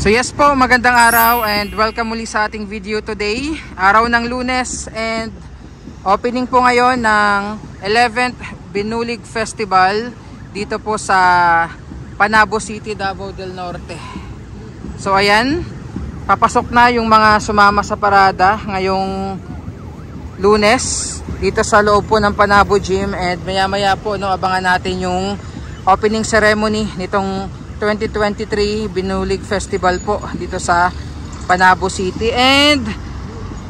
So yes po, magandang araw and welcome muli sa ating video today. Araw ng Lunes and opening po ngayon ng 11th Binulig Festival dito po sa Panabo City, Davao del Norte. So ayan, papasok na yung mga sumama sa parada ngayong Lunes dito sa loob po ng Panabo Gym, and maya maya po abangan natin yung opening ceremony nitong 2023 Binulig Festival po dito sa Panabo City. And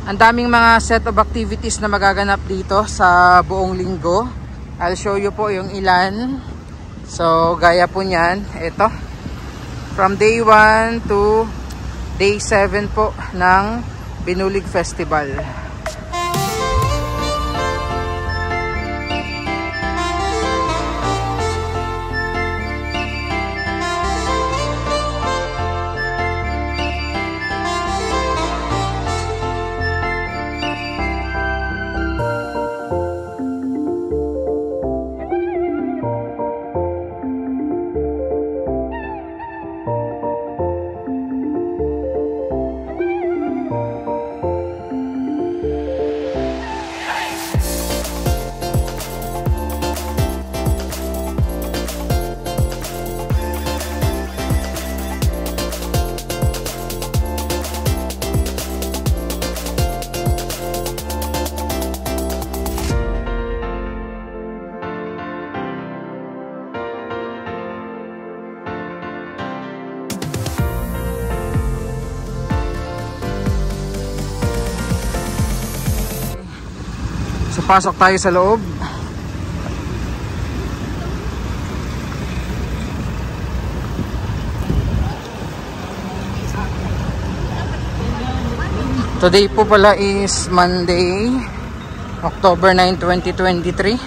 ang daming mga set of activities na magaganap dito sa buong linggo. I'll show you po yung ilan. So gaya po niyan, ito from day 1 to day 7 po ng Binulig Festival. So pasok tayo sa loob. Today po pala is Monday, October 9, 2023.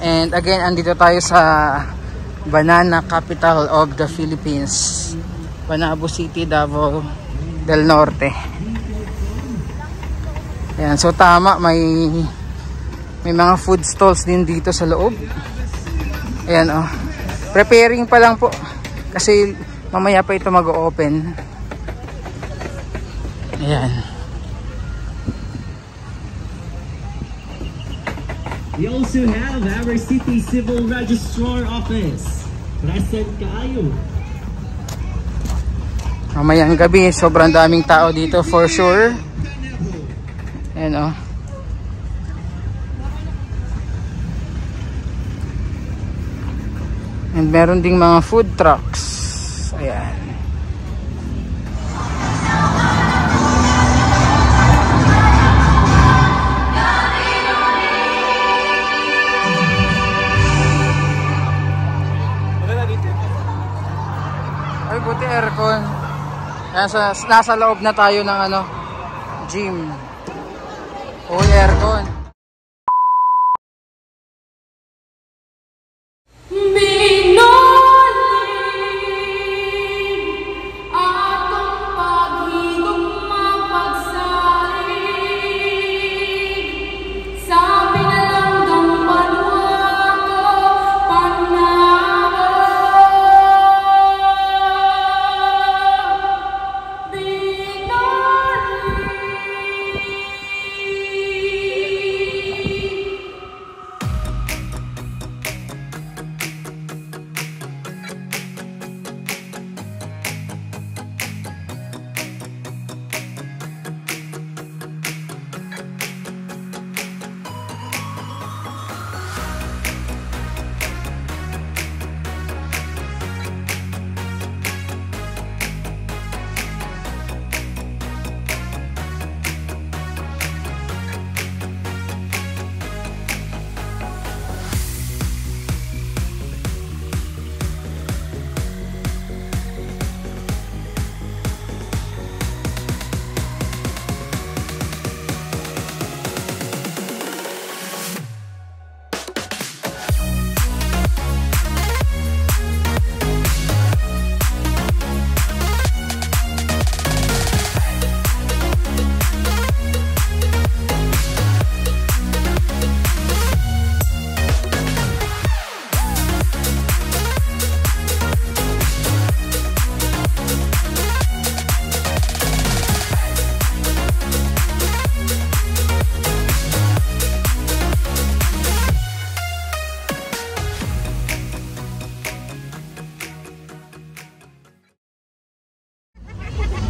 And again, andito tayo sa Banana Capital of the Philippines, Panabo City, Davao del Norte. Ayan, so tama, may mga food stalls din dito sa loob. Ayan, oh. Preparing pa lang po kasi mamaya pa ito mag-open. Ayan. We also have our City Civil Registrar Office. Present kaayo. Mamayang gabi, sobrang daming tao dito for sure. Ayan, oh. And meron ding mga food trucks. Ayan. Ay, buti aircon. Ayan, nasa loob na tayo ng gym. Uy, aircon.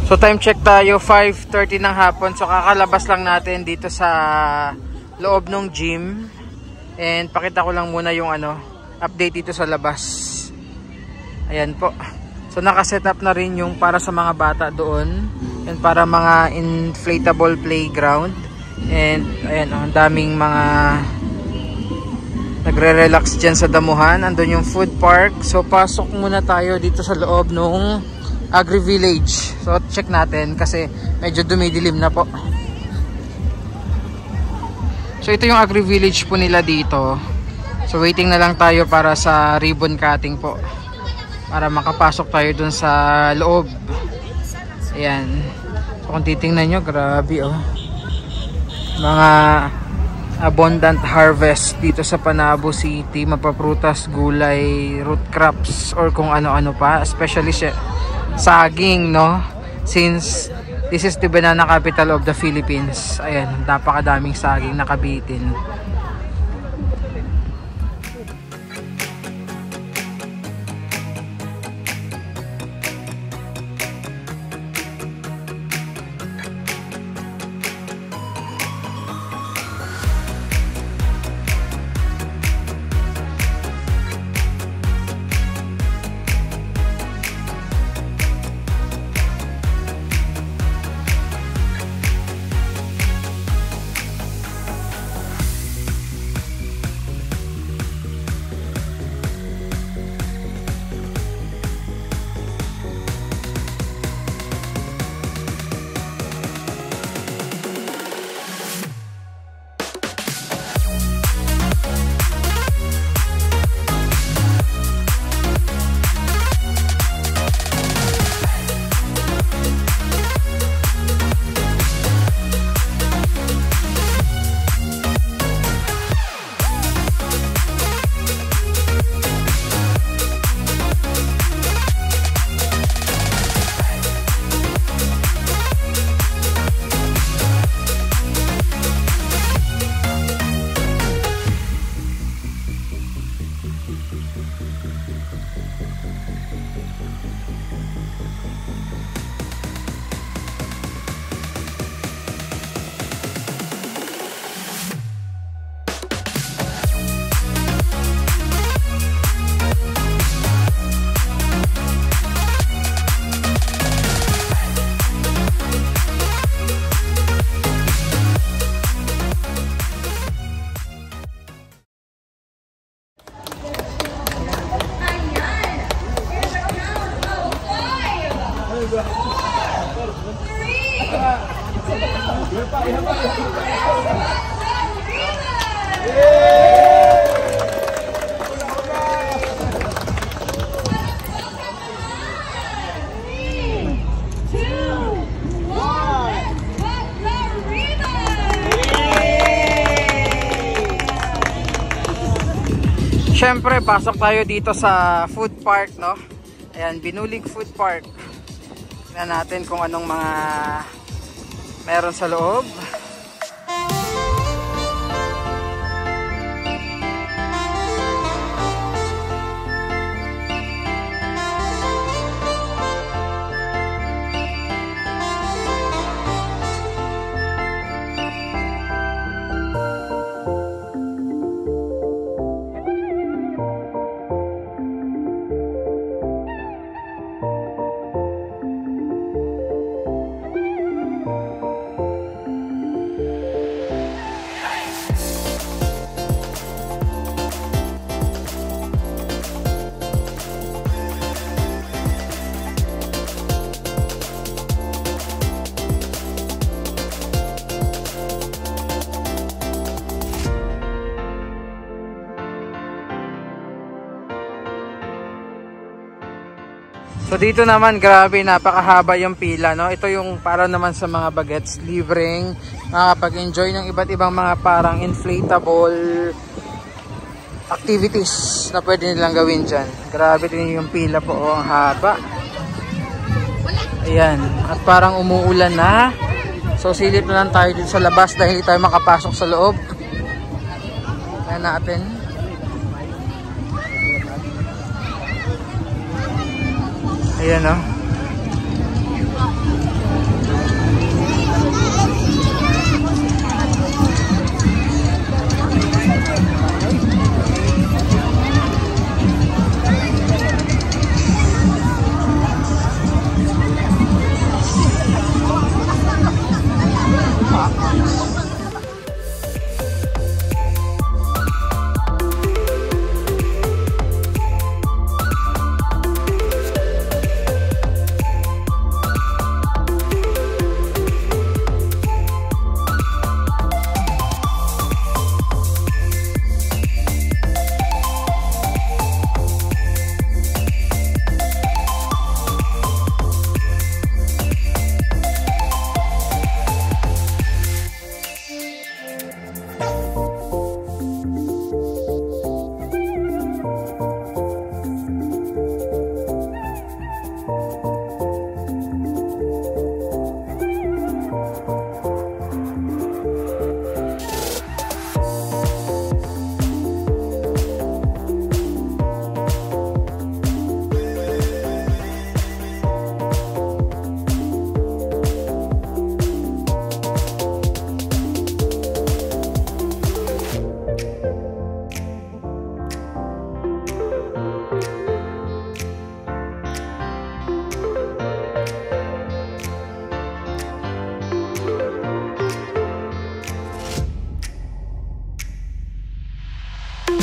So time check tayo, 5:30 ng hapon. So kakalabas lang natin dito sa loob ng gym. And pakita ko lang muna yung update dito sa labas. Ayan po. So naka-set up na rin yung para sa mga bata doon. And para mga inflatable playground. And ayan, ang daming mga nagre-relax dyan sa damuhan. Andun yung food park. So pasok muna tayo dito sa loob nung Agri-Village. So check natin kasi medyo dumidilim na po. So ito yung Agri-Village po nila dito. So waiting na lang tayo para sa ribbon cutting po. Para makapasok tayo dun sa loob. Ayan. So kung titingnan nyo, grabe oh. Mga abundant harvest dito sa Panabo City. Mapaprutas, gulay, root crops, or kung ano-ano pa. Especially saging, no? Since this is the banana capital of the Philippines. Ayan, napakadaming saging nakabitin. Siyempre, pasok tayo dito sa food park, no? Ayan, Binulig Food Park. Tingnan natin kung anong mga meron sa loob. So dito naman, grabe, napakahaba yung pila, no? Ito yung para naman sa mga bagets, libreng makakapag-enjoy ng iba't ibang mga parang inflatable activities na pwede nilang gawin dyan. Grabe din yung pila po, oh, ang haba. Ayan, at parang umuulan na. So silip na lang tayo dito sa labas dahil hindi tayo makapasok sa loob. Ayan natin. Ayan, oh.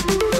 Bye!